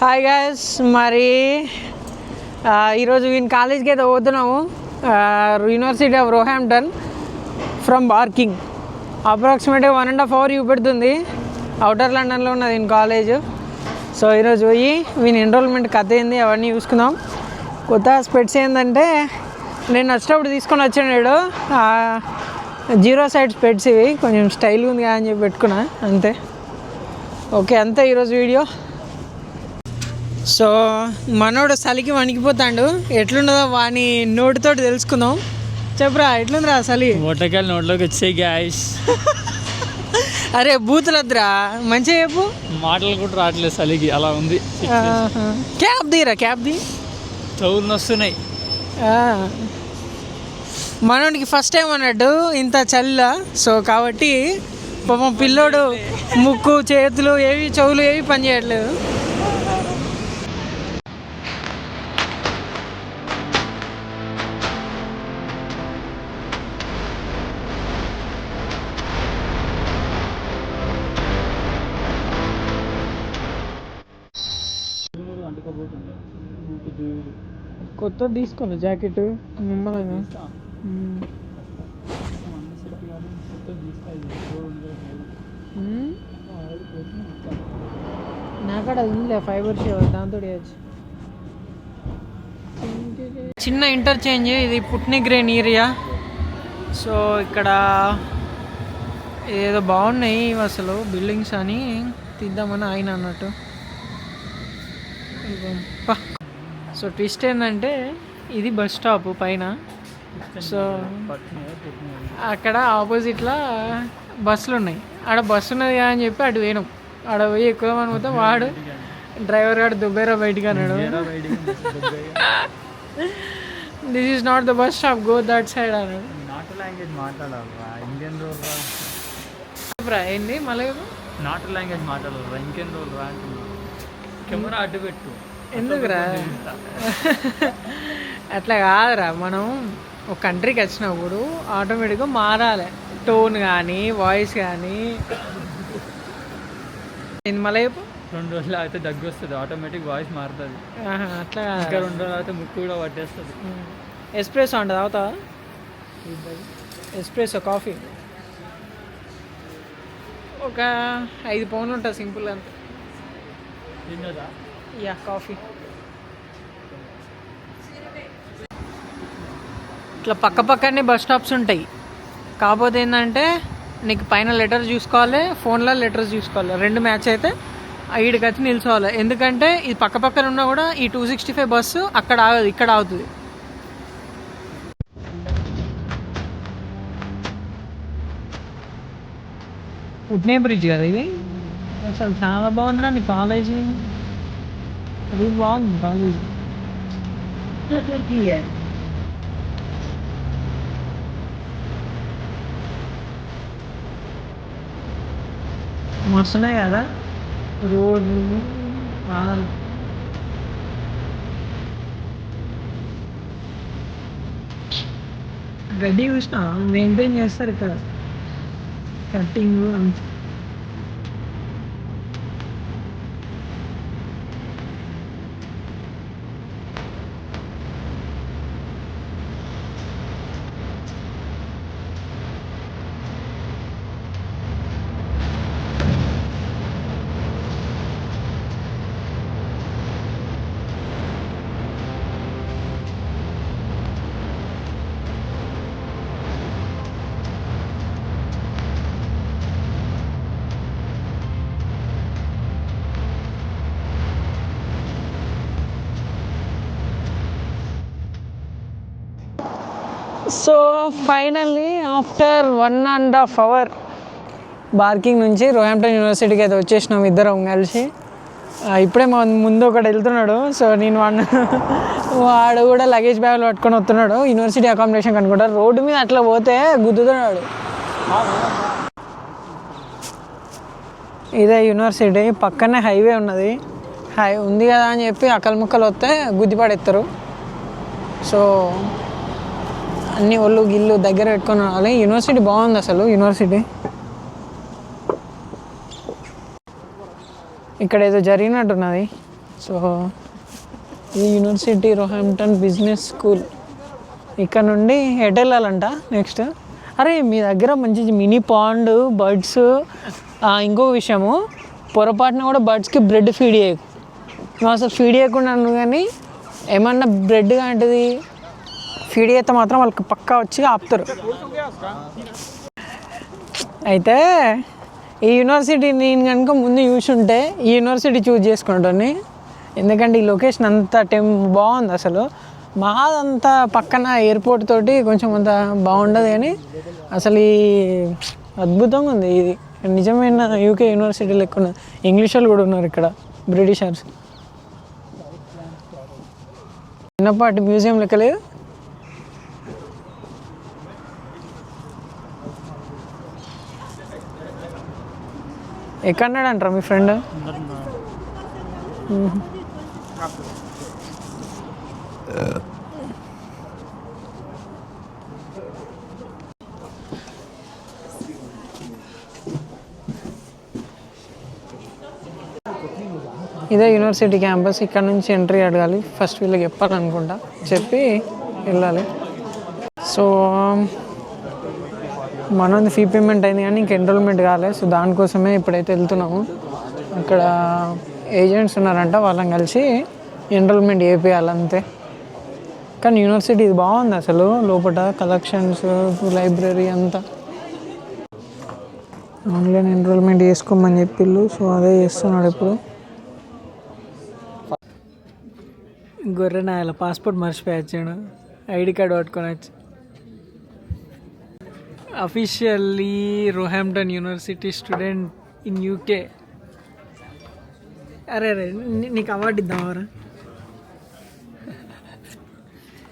Hi guys, మరి ఈరోజు ఈయన కాలేజ్కి అయితే పోతున్నాము. University of Roehampton from Barking. అప్రాక్సిమేట్గా 1.5 hours చూపెడుతుంది. అవుటర్ లండన్లో ఉన్నది ఈయన కాలేజ్. సో ఈరోజు పోయి వీని ఎన్రోల్మెంట్ కథ ఏంది అవన్నీ చూసుకుందాం. కొత్త స్పెట్స్ ఏంటంటే నేను వచ్చేటప్పుడు తీసుకొని వచ్చాడు 0 side స్పెట్స్. ఇవి కొంచెం స్టైల్గా ఉంది అని చెప్పి పెట్టుకున్నా అంతే. ఓకే, అంతే ఈరోజు వీడియో. సో మనోడు చలికి వణికిపోతాడు. ఎట్లుండదో వాని నోటితోటి తెలుసుకుందాం. చెప్పురా, ఎట్లుందిరా చలి? ఓటకాయలు నోట్లోకి వచ్చాయి గాయస్. అరే బూతులద్దురా, మంచిగా చెప్పు. మాటలు కూడా రావట్లేదు చలికి, అలా ఉంది. క్యాబ్ దిరా, క్యాబ్ ది. చౌలు వస్తున్నాయి. మనోడికి ఫస్ట్ టైం అన్నట్టు ఇంత చలిలా. సో కాబట్టి పాపం పిల్లోడు ముక్కు చేతులు ఏవి చెవులు ఏవి పని చేయట్లేదు. కొత్త తీసుకోండి జాకెట్ మిమ్మల్ని. నాకాడ ఉందిలే ఫైబర్ షో, దాంతో చిన్న ఇంటర్చేంజ్. ఇది పుట్ని గ్రేన్ ఏరియా. సో ఇక్కడ ఏదో బాగున్నాయి అసలు బిల్డింగ్స్ అని తీద్దామని ఆయన అన్నట్టు. సో ట్విస్ట్ ఏంటంటే ఇది బస్ స్టాప్ పైన. సో అక్కడ ఆపోజిట్లో బస్సులు ఉన్నాయి. ఆడ బస్సు ఉన్నది అని చెప్పి అటు పోయినాం. ఆడ పోయి ఎక్కుదామని పోతాం. వాడు డ్రైవర్ గారు దుబ్బేరా బయటికి అన్నాడు. This is not the bus stop, go that side అన్నాడు. ఏంది మళ్ళీ నాటు లాంగ్వేజ్ మాట్లాడాలి. ఇంకేం రోజులు రా కెమెరా అడ్డు పెట్టు. ఎందుకురా అట్లా కాదురా, మనం ఒక కంట్రీకి వచ్చినప్పుడు ఆటోమేటిక్గా మారాలి టోన్ కానీ వాయిస్ కానీ. మళ్ళీ 2 రోజులు అయితే దగ్గు వస్తుంది, ఆటోమేటిక్ వాయిస్ మారుతుంది. అట్లా ఇంకా 2 రోజులు అయితే ముక్కు కూడా పట్టేస్తుంది. ఎస్ప్రెసో ఉంటుంది, అవుతావా? ఎస్ప్రెసో కాఫీ ఒక 5 pounds ఉంటుంది సింపుల్ అంతే. Yeah coffee. ఇట్లా పక్క పక్కనే బస్ స్టాప్స్ ఉంటాయి. కాకపోతే ఏంటంటే నీకు పైన లెటర్ చూసుకోవాలి, ఫోన్లో లెటర్స్ చూసుకోవాలి. 2 మ్యాచ్ అయితే ఈడికి వచ్చి నిల్చోవాలి. ఎందుకంటే ఇది పక్క పక్కన ఉన్నా కూడా ఈ 265 బస్సు అక్కడ ఆగదు, ఇక్కడ ఆగుతుంది. పుట్నే బ్రిడ్జ్ కదా ఇది. అసలు చాలా బాగుందిరా నీ కాలేజీ. అది బాగుంది కాలేజీ. మస్తున్నాయి కదా రోడ్లు. గడ్డి చూసినా మెయింటైన్ చేస్తారు ఇక్కడ, కట్టింగ్ అంత. So finally after 1.5 hours barking నుంచి రోహాంప్టన్ యూనివర్సిటీకి అయితే వచ్చేసినాం ఇద్దరం కలిసి. ఇప్పుడే మా ముందు ఒకటి వెళ్తున్నాడు. సో నేను వాడు కూడా లగేజ్ బ్యాగ్లు పట్టుకొని వస్తున్నాడు. యూనివర్సిటీ అకామిడేషన్ అనుకుంటారు. రోడ్డు మీద అట్లా పోతే గుద్దుతున్నాడు. ఇదే యూనివర్సిటీ, పక్కనే హైవే ఉన్నది. ఉంది కదా అని చెప్పి అక్కలు ముక్కలు వస్తే గుద్దిపడేస్తారు. సో అన్నీ ఒళ్ళు గిల్లు దగ్గర పెట్టుకొని రావాలి. యూనివర్సిటీ బాగుంది అసలు. యూనివర్సిటీ ఇక్కడ ఏదో జరిగినట్టున్నది. సో ఇది యూనివర్సిటీ రోహాంప్టన్ బిజినెస్ స్కూల్. ఇక్కడ నుండి ఎటు వెళ్ళాలంట నెక్స్ట్? అరే మీ దగ్గర మంచి మినీ పాండ్ బర్డ్స్. ఇంకో విషయము, పొరపాటున కూడా బర్డ్స్కి బ్రెడ్ ఫీడ్ చేయకు. నువ్వు అసలు ఫీడ్ చేయకుండా నువ్వు కానీ ఏమన్నా బ్రెడ్ లాంటిది ఫీడ్ చేస్తే మాత్రం వాళ్ళకి పక్కా వచ్చి ఆపుతారు. అయితే ఈ యూనివర్సిటీ నేను కనుక ముందు చూసి ఉంటే ఈ యూనివర్సిటీ చూజ్ చేసుకుంటాను. ఎందుకంటే ఈ లొకేషన్ అంతా బాగుంది. అసలు మాదంతా పక్కన ఎయిర్పోర్ట్ తోటి కొంచెం అంత బాగుండదు, కానీ అసలు ఈ అద్భుతంగా ఉంది. ఇది నిజమైన యూకే యూనివర్సిటీ లెక్క ఉన్నది. ఇంగ్లీష్ వాళ్ళు కూడా ఉన్నారు ఇక్కడ, బ్రిటిషర్స్. చిన్నపాటి మ్యూజియం లెక్క లేదు. ఎక్కడన్నాడు అంటారా మీ ఫ్రెండ్? ఇదే యూనివర్సిటీ క్యాంపస్. ఇక్కడ నుంచి ఎంట్రీ అడగాలి ఫస్ట్, వీళ్ళకి చెప్పాలనుకుంటా, చెప్పి వెళ్ళాలి. సో మనది ఫీ పేమెంట్ అయింది కానీ ఇంకా ఎన్రోల్మెంట్ కాలేదు. సో దానికోసమే ఇప్పుడైతే వెళ్తున్నాము. అక్కడ ఏజెంట్స్ ఉన్నారంట, వాళ్ళని కలిసి ఎన్రోల్మెంట్ చేయాలి అంతే. కానీ యూనివర్సిటీ ఇది బాగుంది అసలు, లోపల కలెక్షన్స్, లైబ్రరీ అంతా. ఆన్లైన్ ఎన్రోల్మెంట్ చేసుకోమని చెప్పిళ్ళు, సో అదే చేస్తున్నాడు ఇప్పుడు. గొర్రె నాయల పాస్పోర్ట్ మర్చిపోయాడు, ఐడి కార్డు పట్టుకొని వచ్చి. Officially Roehampton university student in UK. అరే అరే నీకు అవార్డు ఇద్దామరా?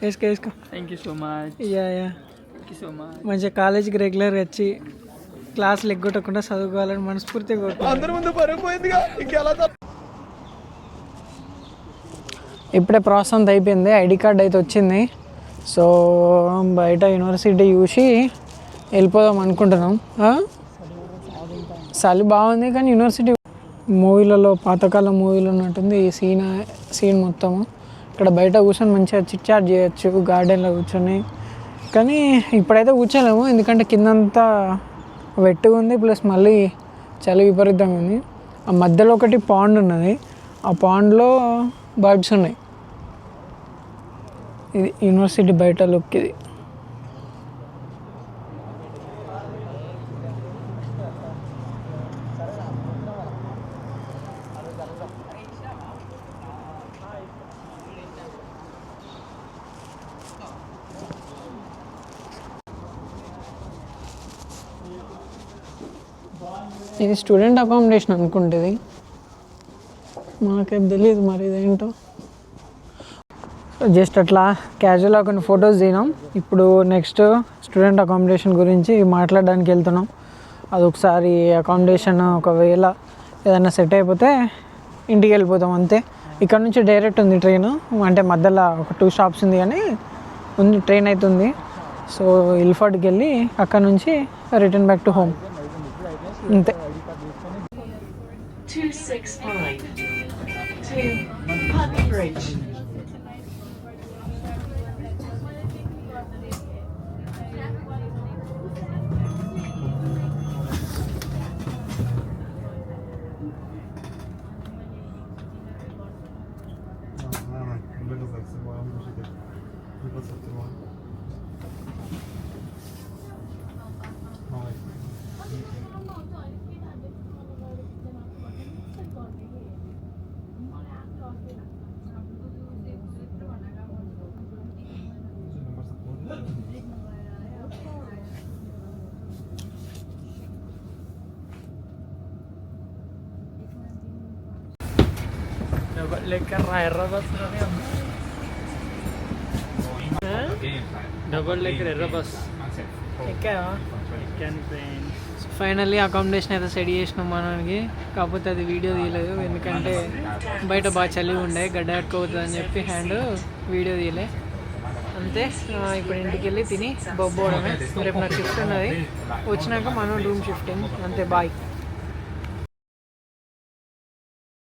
వేసుకో. Thank you so much. Yeah thank you so much. మంచిగా కాలేజీకి రెగ్యులర్గా వచ్చి క్లాసులు ఎగ్గొట్టకుండా చదువుకోవాలని మనస్ఫూర్తిగా కోరుకుంటున్నాను. ఇప్పుడే ప్రాసెస్ అంతా అయిపోయింది, ఐడి కార్డ్ అయితే వచ్చింది. సో బయట యూనివర్సిటీ చూసి వెళ్ళిపోదాం అనుకుంటున్నాం. చలి బాగుంది కానీ యూనివర్సిటీ మూవీలలో, పాతకాలం మూవీలో ఉన్నట్టుంది ఈ సీన్ మొత్తము. ఇక్కడ బయట కూర్చొని మంచిగా చిట్ చాట్ చేయొచ్చు గార్డెన్లో కూర్చొని. కానీ ఇప్పుడైతే కూర్చోలేము, ఎందుకంటే కిందంతా వెట్టుగా ఉంది, ప్లస్ మళ్ళీ చలి విపరీతంగా ఉంది. ఆ మధ్యలో ఒకటి పాండ్ ఉన్నది, ఆ పాండ్లో బర్డ్స్ ఉన్నాయి. ఇది యూనివర్సిటీ బయట లుక్ ఇది. ఇది స్టూడెంట్ అకామిడేషన్ అనుకుంటుంది, మాకేం తెలియదు మరి ఇదేంటో. జస్ట్ అట్లా క్యాజువల్గా కొన్ని ఫొటోస్ దిగినాం. ఇప్పుడు నెక్స్ట్ స్టూడెంట్ అకామిడేషన్ గురించి మాట్లాడడానికి వెళ్తున్నాం. అదొకసారి అకామిడేషన్ ఒకవేళ ఏదైనా సెట్ అయిపోతే ఇంటికి వెళ్ళిపోతాం అంతే. ఇక్కడ నుంచి డైరెక్ట్ ఉంది ట్రైన్, అంటే మధ్యలో ఒక 2 స్టాప్స్ ఉంది కానీ ఉంది, ట్రైన్ అవుతుంది. సో ఇల్ఫర్డ్కి వెళ్ళి అక్కడ నుంచి రిటర్న్ బ్యాక్ టు హోమ్ అంతే. 265 to Putney Bridge. Double liquor ఎర్ర బస్ ఎక్కావా? ఎక్కాను ఫ్రెండ్స్. ఫైనల్లీ అకామిడేషన్ అయితే సెట్ చేసినాం మనకి. కాకపోతే అది వీడియో తీయలేదు, ఎందుకంటే బయట బాగా చలి ఉండే, గడ్డ కట్టుకోవద్దు అని చెప్పి వీడియో తీయలే అంతే. ఇప్పుడు ఇంటికి వెళ్ళి తిని బొబ్బోవడమే. రేపు నాకు షిఫ్ట్ ఉన్నది, వచ్చినాక మనం రూమ్ షిఫ్టింగ్ అంతే. బాయ్.